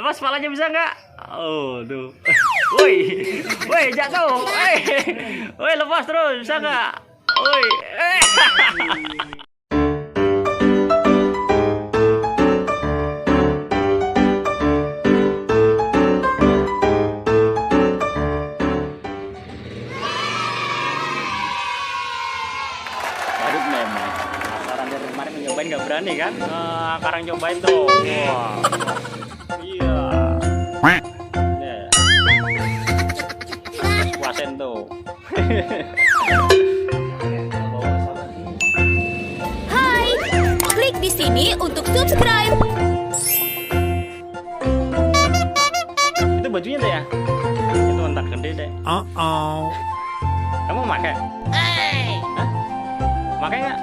Lepas kepalanya bisa nggak? Oh, tuh. Woi, woi, jatuh. Woi, lepas terus, bisa nggak? Woi, Waduh, memang. Penasaran dari kemarin nyobain nggak berani kan? Sekarang cobain tuh. Wah, iya. Puasin tuh. Hai, klik di sini untuk subscribe. Itu bajunya deh ya? Itu entak gede deh. Kamu pakai? Hah? Pakai nggak?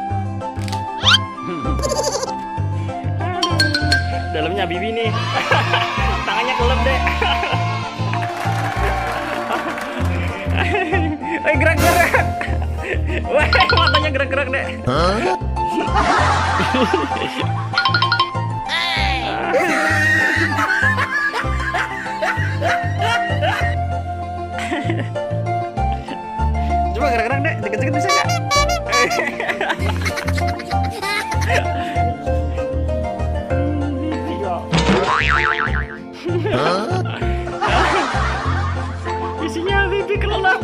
Dalamnya Bibi nih. Tangannya kelep deh. Gerak-gerak. Wah, matanya gerak-gerak deh. Coba gerak-gerak deh, deket-deket bisa nggak? Isinya Bibi kelelap.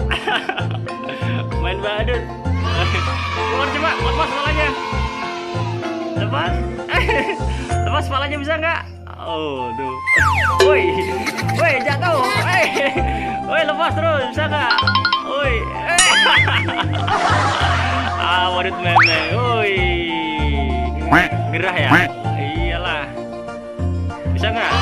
Main badut. Keluar coba, lepas kepalanya. Lepas. Lepas kepalanya bisa nggak? Oh, tuh. Woi, woi, jatuh. Woi, lepas terus, bisa nggak? Woi. Waduh memang. Woi. Gerah ya? Iyalah. Bisa nggak?